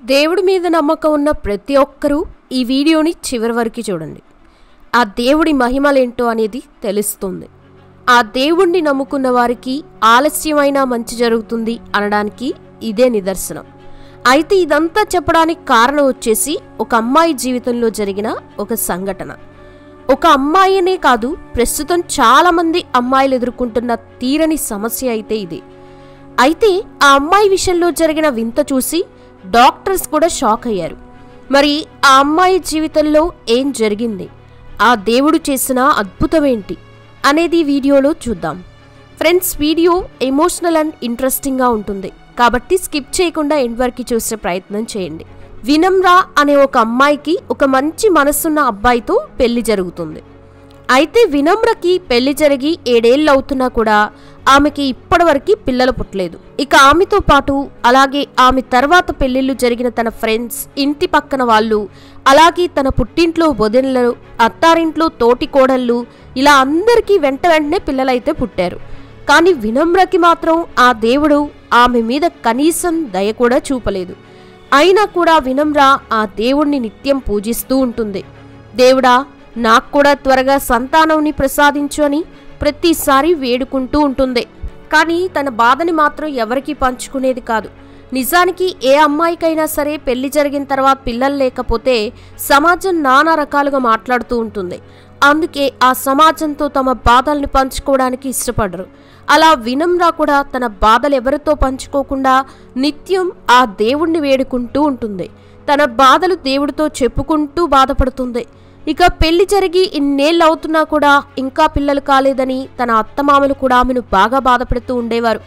దేవుడి మీద నమ్మకం ఉన్న ప్రతి ఒక్కరూ ఈ వీడియోని చివరి వరకు చూడండి. ఆ దేవుడి మహిమలేంటో అనేది తెలుస్తుంది. ఆ దేవుణ్ణి నమ్ముకున్న వారికి ఆలస్యమైనా మంచి జరుగుతుంది అనడానికి ఇదే నిదర్శనం. అయితే ఇదంతా చెప్పడానికి కారణం వచ్చేసి ఒక అమ్మాయి జీవితంలో జరిగిన ఒక సంఘటన. ఒక అమ్మాయినే కాదు, ప్రస్తుతం చాలామంది అమ్మాయిలు ఎదుర్కొంటున్న తీరని సమస్య అయితే ఇది. అయితే ఆ అమ్మాయి విషయంలో జరిగిన వింత చూసి డాక్టర్స్ కూడా షాక్ అయ్యారు. మరి ఆ అమ్మాయి జీవితంలో ఏం జరిగింది, ఆ దేవుడు చేసిన అద్భుతమేంటి అనేది వీడియోలో చూద్దాం. ఫ్రెండ్స్, వీడియో ఎమోషనల్ అండ్ ఇంట్రెస్టింగ్గా ఉంటుంది కాబట్టి స్కిప్ చేయకుండా ఎండ్ వరకు చూసే ప్రయత్నం చేయండి. వినమ్రా అనే ఒక అమ్మాయికి ఒక మంచి మనసున్న అబ్బాయితో పెళ్లి జరుగుతుంది. అయితే వినమ్రకి పెళ్లి జరిగి 7 ఏళ్ళు అవుతున్నా కూడా ఆమెకి ఇప్పటివరకు పిల్లలు పుట్టలేదు. ఇక ఆమెతో పాటు అలాగే ఆమె తర్వాత పెళ్లిళ్ళు జరిగిన తన ఫ్రెండ్స్, ఇంటి పక్కన వాళ్ళు, అలాగే తన పుట్టింట్లో వదినలు, అత్తారింట్లో తోటి కోడళ్ళు, ఇలా అందరికీ వెంటనే పిల్లలైతే పుట్టారు. కానీ వినమ్రకి మాత్రం ఆ దేవుడు ఆమె మీద కనీసం దయ కూడా చూపలేదు. అయినా కూడా వినమ్ర ఆ దేవుణ్ణి నిత్యం పూజిస్తూ ఉంటుంది. దేవుడా, నాకు కూడా త్వరగా సంతానంని ప్రసాదించు అని ప్రతిసారి వేడుకుంటూ ఉంటుంది. కానీ తన బాధని మాత్రం ఎవరికీ పంచుకునేది కాదు. నిజానికి ఏ అమ్మాయికైనా సరే పెళ్లి జరిగిన తర్వాత పిల్లలు లేకపోతే సమాజం నానా రకాలుగా మాట్లాడుతూ ఉంటుంది. అందుకే ఆ సమాజంతో తమ బాధల్ని పంచుకోవడానికి ఇష్టపడరు. అలా వినమ్ర కూడా తన బాధలు ఎవరితో పంచుకోకుండా నిత్యం ఆ దేవుణ్ణి వేడుకుంటూ ఉంటుంది. తన బాధలు దేవుడితో చెప్పుకుంటూ బాధపడుతుంది. ఇక పెళ్లి జరిగి ఇన్నేళ్ళు అవుతున్నా కూడా ఇంకా పిల్లలు కాలేదని తన అత్తమామలు కూడా ఆమెను బాగా బాధపెడుతూ ఉండేవారు.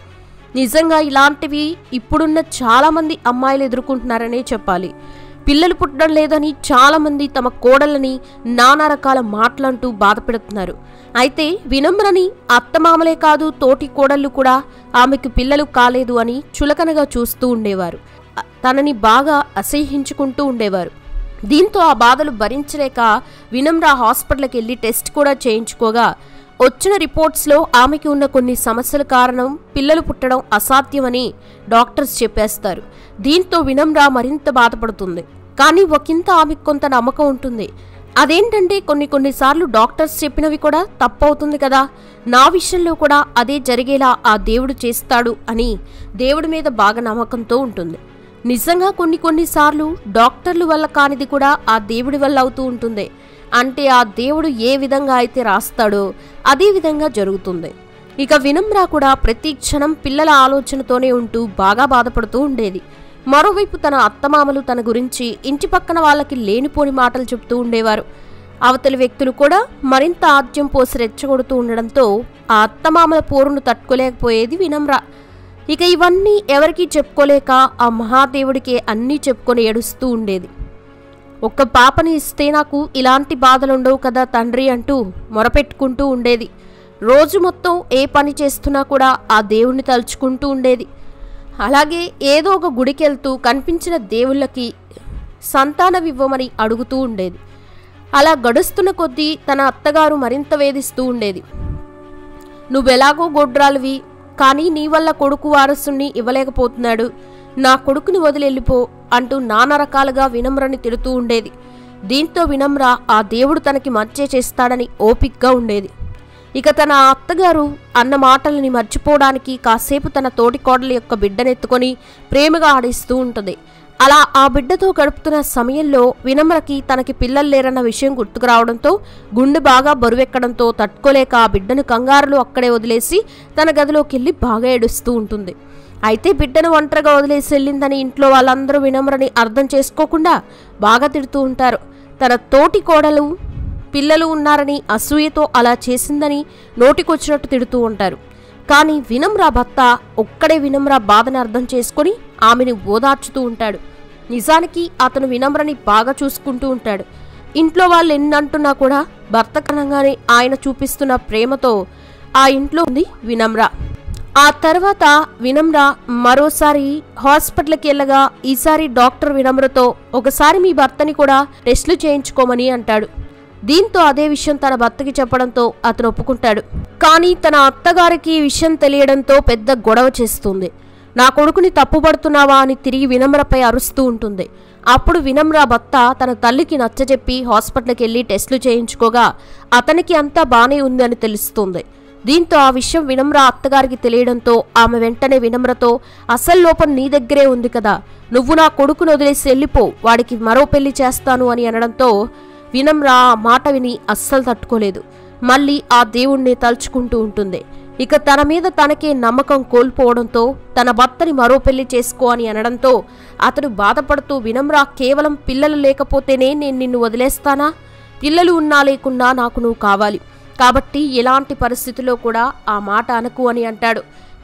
నిజంగా ఇలాంటివి ఇప్పుడున్న చాలామంది అమ్మాయిలు ఎదుర్కొంటున్నారనే చెప్పాలి. పిల్లలు పుట్టడం లేదని చాలామంది తమ కోడళ్ళని నానా రకాల మాటలంటూ బాధపెడుతున్నారు. అయితే వినమ్రని అత్తమామలే కాదు, తోటి కోడళ్ళు కూడా ఆమెకు పిల్లలు కాలేదు అని చులకనగా చూస్తూ ఉండేవారు. తనని బాగా అసహ్యించుకుంటూ ఉండేవారు. దీంతో ఆ బాధలు భరించలేక వినమ్ర హాస్పిటల్కి వెళ్ళి టెస్ట్ కూడా చేయించుకోగా వచ్చిన రిపోర్ట్స్లో ఆమెకి ఉన్న కొన్ని సమస్యల కారణం పిల్లలు పుట్టడం అసాధ్యమని డాక్టర్స్ చెప్పేస్తారు. దీంతో వినమ్ర మరింత బాధపడుతుంది. కానీ ఒకంత ఆమెకు కొంత నమ్మకం ఉంటుంది. అదేంటంటే కొన్నిసార్లు డాక్టర్స్ చెప్పినవి కూడా తప్పవుతుంది కదా, నా విషయంలో కూడా అదే జరిగేలా ఆ దేవుడు చేస్తాడు అని దేవుడి మీద బాగా నమ్మకంతో ఉంటుంది. నిజంగా కొన్నిసార్లు డాక్టర్ల వల్ల కానిది కూడా ఆ దేవుడి వల్ల అవుతూ ఉంటుంది. అంటే ఆ దేవుడు ఏ విధంగా అయితే రాస్తాడో అదే విధంగా జరుగుతుంది. ఇక వినమ్ర కూడా ప్రతి క్షణం పిల్లల ఆలోచనతోనే ఉంటూ బాగా బాధపడుతూ ఉండేది. మరోవైపు తన అత్తమామలు తన గురించి ఇంటి పక్కన వాళ్ళకి లేనిపోని మాటలు చెప్తూ ఉండేవారు. అవతలి వ్యక్తులు కూడా మరింత ఆద్యం పోసి రెచ్చగొడుతూ ఉండడంతో ఆ అత్తమామల పోరును తట్టుకోలేకపోయేది వినమ్ర. ఇక ఇవన్నీ ఎవరికీ చెప్పుకోలేక ఆ మహాదేవుడికి అన్నీ చెప్పుకొని ఏడుస్తూ ఉండేది. ఒక్క పాపని ఇస్తే నాకు ఇలాంటి బాధలుండవు కదా తండ్రి అంటూ మొరపెట్టుకుంటూ ఉండేది. రోజు మొత్తం ఏ పని చేస్తున్నా కూడా ఆ దేవుణ్ణి తలుచుకుంటూ ఉండేది. అలాగే ఏదో ఒక గుడికి వెళ్తూ కనిపించిన దేవుళ్ళకి సంతానమివ్వమని అడుగుతూ ఉండేది. అలా గడుస్తున్న కొద్దీ తన అత్తగారు మరింత వేధిస్తూ ఉండేది. నువ్వెలాగో గొడ్రాలివి, కానీ నీ వల్ల కొడుకు వారసుని ఇవ్వలేకపోతున్నాడు, నా కొడుకుని వదిలెళ్ళిపో అంటూ నానా రకాలుగా వినమ్రని తిడుతూ ఉండేది. దీంతో వినమ్ర ఆ దేవుడు తనకి మంచి చేస్తాడని ఓపిక్గా ఉండేది. ఇక తన అత్తగారు అన్న మాటలని మర్చిపోవడానికి కాసేపు తన తోటి కోడలి యొక్క బిడ్డనెత్తుకొని ప్రేమగా ఆడిస్తూ ఉంటుంది. అలా ఆ బిడ్డతో గడుపుతున్న సమయంలో వినమ్రకి తనకి పిల్లలు లేరన్న విషయం గుర్తుకు రావడంతో గుండె బాగా బరువెక్కడంతో తట్టుకోలేక ఆ బిడ్డను కంగారులో అక్కడే వదిలేసి తన గదిలోకి వెళ్ళి బాగా ఏడుస్తూ ఉంటుంది. అయితే బిడ్డను ఒంటరిగా వదిలేసి వెళ్ళిందని ఇంట్లో వాళ్ళందరూ వినమ్రని అర్థం చేసుకోకుండా బాగా తిడుతూ ఉంటారు. తన తోటి కోడలు పిల్లలు ఉన్నారని అసూయతో అలా చేసిందని నోటికొచ్చినట్టు తిడుతూ ఉంటారు. కానీ వినమ్ర భర్త ఒక్కడే వినమ్ర బాధను అర్థం చేసుకుని ఆమెను ఓదార్చుతూ ఉంటాడు. నిజానికి అతను వినమ్రని బాగా చూసుకుంటూ ఉంటాడు. ఇంట్లో వాళ్ళు ఎన్నంటున్నా కూడా భర్త కనంగానే ఆయన చూపిస్తున్న ప్రేమతో ఆ ఇంట్లో ఉంది వినమ్ర. ఆ తర్వాత వినమ్ర మరోసారి హాస్పిటల్కి వెళ్ళగా ఈసారి డాక్టర్ వినమ్రతో ఒకసారి మీ భర్తని కూడా టెస్టులు చేయించుకోమని అంటాడు. దీంతో అదే విషయం తన భర్తకి చెప్పడంతో అతను ఒప్పుకుంటాడు. కానీ తన అత్తగారికి ఈ విషయం తెలియడంతో పెద్ద గొడవ చేస్తుంది. నా కొడుకుని తప్పుపడుతున్నావా అని తిరిగి వినమ్రపై అరుస్తూ ఉంటుంది. అప్పుడు వినమ్ర భర్త తన తల్లికి నచ్చజెప్పి హాస్పిటల్కి వెళ్ళి టెస్టులు చేయించుకోగా అతనికి అంతా బానే ఉంది అని తెలుస్తుంది. దీంతో ఆ విషయం వినమ్ర అత్తగారికి తెలియడంతో ఆమె వెంటనే వినమ్రతో, అసలు లోపం నీ దగ్గరే ఉంది కదా, నువ్వు నా కొడుకును వదిలేసి వెళ్ళిపో, వాడికి మరో పెళ్లి చేస్తాను అని అనడంతో వినమ్ర ఆ మాట విని అస్సలు తట్టుకోలేదు. మళ్ళీ ఆ దేవుణ్ణి తలుచుకుంటూ ఉంటుంది. ఇక తన మీద తనకే నమ్మకం కోల్పోవడంతో తన భర్తని మరో పెళ్లి చేసుకో అని అనడంతో అతడు బాధపడుతూ, వినమ్ర కేవలం పిల్లలు లేకపోతేనే నేను నిన్ను వదిలేస్తానా, పిల్లలు ఉన్నా లేకున్నా నాకు నువ్వు కావాలి, కాబట్టి ఎలాంటి పరిస్థితుల్లో కూడా ఆ మాట అనకు అని అంటాడు.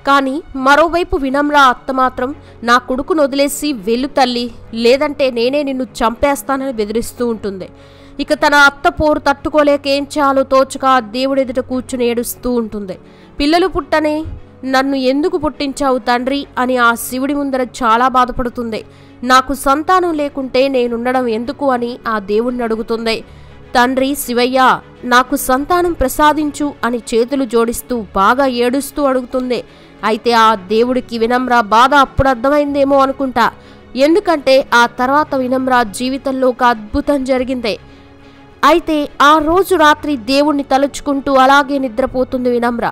కానీ మరోవైపు వినమ్ర అత్త మాత్రం, నా కొడుకును వదిలేసి వెళ్ళు తల్లి, లేదంటే నేనే నిన్ను చంపేస్తానని బెదిరిస్తూ ఉంటుంది. ఇక తన అత్త పోరు తట్టుకోలేక ఏం చేయాలో తోచక దేవుడెదుట కూర్చుని ఏడుస్తూ ఉంటుంది. పిల్లలు పుట్టనే నన్ను ఎందుకు పుట్టించావు తండ్రి అని ఆ శివుడి ముందర చాలా బాధపడుతుంది. నాకు సంతానం లేకుంటే నేనుండడం ఎందుకు అని ఆ దేవుణ్ణి అడుగుతుంది. తండ్రి శివయ్య, నాకు సంతానం ప్రసాదించు అని చేతులు జోడిస్తూ బాగా ఏడుస్తూ అడుగుతుంది. అయితే ఆ దేవుడికి వినమ్ర బాధ అప్పుడు అర్థమైందేమో అనుకుంటా. ఎందుకంటే ఆ తర్వాత వినమ్ర జీవితంలో ఒక అద్భుతం జరిగింది. అయితే ఆ రోజు రాత్రి దేవుణ్ణి తలుచుకుంటూ అలాగే నిద్రపోతుంది వినమ్ర.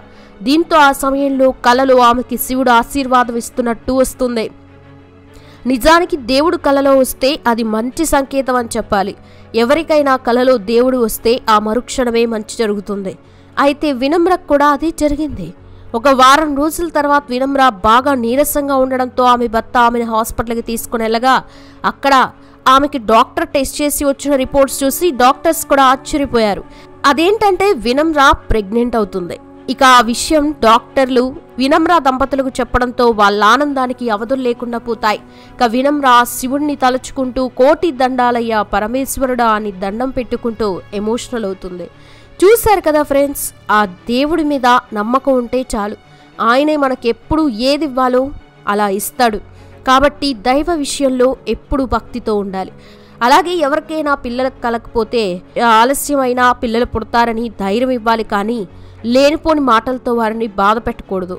దీంతో ఆ సమయంలో కలలో ఆమెకి శివుడు ఆశీర్వాదం ఇస్తున్నట్టు వస్తుంది. నిజానికి దేవుడు కలలో వస్తే అది మంచి సంకేతం అని చెప్పాలి. ఎవరికైనా కలలో దేవుడు వస్తే ఆ మరుక్షణమే మంచి జరుగుతుంది. అయితే వినమ్రకు కూడా అదే జరిగింది. ఒక వారం రోజుల తర్వాత వినమ్ర బాగా నీరసంగా ఉండడంతో ఆమె భర్త ఆమెను హాస్పిటల్కి తీసుకుని వెళ్ళగా అక్కడ ఆమెకి డాక్టర్ టెస్ట్ చేసి వచ్చిన రిపోర్ట్స్ చూసి డాక్టర్స్ కూడా ఆశ్చర్యపోయారు. అదేంటంటే వినమ్ర ప్రెగ్నెంట్ అవుతుంది. ఇక ఆ విషయం డాక్టర్లు వినమ్ర దంపతులకు చెప్పడంతో వాళ్ళ ఆనందానికి అవధులు లేకుండా పోతాయి. ఇక వినమ్ర శివుణ్ణి తలుచుకుంటూ కోటి దండాలయ్యా పరమేశ్వరుడా అని దండం పెట్టుకుంటూ ఎమోషనల్ అవుతుంది. చూశారు కదా ఫ్రెండ్స్, ఆ దేవుడి మీద నమ్మకం ఉంటే చాలు, ఆయనే మనకెప్పుడు ఏది ఇవ్వాలో అలా ఇస్తాడు. కాబట్టి దైవ విషయంలో ఎప్పుడు భక్తితో ఉండాలి. అలాగే ఎవరికైనా పిల్లలకు కలకపోతే ఆలస్యమైనా పిల్లలు పుడతారని ధైర్యం ఇవ్వాలి, కానీ లేనిపోని మాటలతో వారిని బాధ పెట్టకూడదు.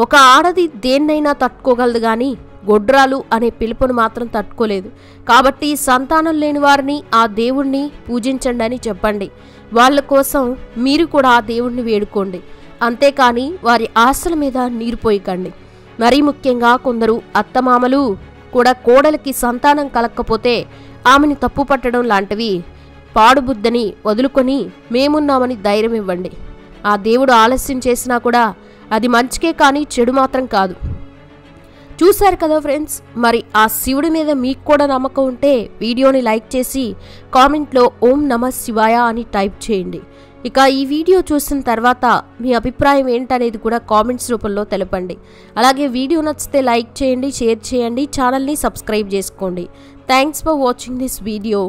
ఒక ఆడది దేన్నైనా తట్టుకోగలదు, కానీ గొడ్రాలు అనే పిలుపును మాత్రం తట్టుకోలేదు. కాబట్టి సంతానం లేని వారిని ఆ దేవుణ్ణి పూజించండి అని చెప్పండి. వాళ్ళ కోసం మీరు కూడా ఆ దేవుణ్ణి వేడుకోండి. అంతేకాని వారి ఆశల మీద నీరు పోయకండి. మరీ ముఖ్యంగా కొందరు అత్తమామలు కూడా కోడలికి సంతానం కలగకపోతే ఆమెని తప్పు పట్టడం లాంటివి పాడుబుద్దని వదులుకొని మేమున్నామని ధైర్యం ఇవ్వండి. ఆ దేవుడు ఆలస్యం చేసినా కూడా అది మంచికే కానీ చెడు మాత్రం కాదు. చూశారు కదా ఫ్రెండ్స్, మరి ఆ శివుడి మీద మీకు కూడా నమ్మకం ఉంటే వీడియోని లైక్ చేసి కామెంట్లో ఓం నమః శివాయ అని టైప్ చేయండి. ఇక ఈ వీడియో చూసిన తర్వాత మీ అభిప్రాయం ఏంటనేది కూడా కామెంట్స్ రూపంలో తెలపండి. అలాగే వీడియో నచ్చితే లైక్ చేయండి, షేర్ చేయండి, ఛానల్ని సబ్స్క్రైబ్ చేసుకోండి. Thanks for watching this video.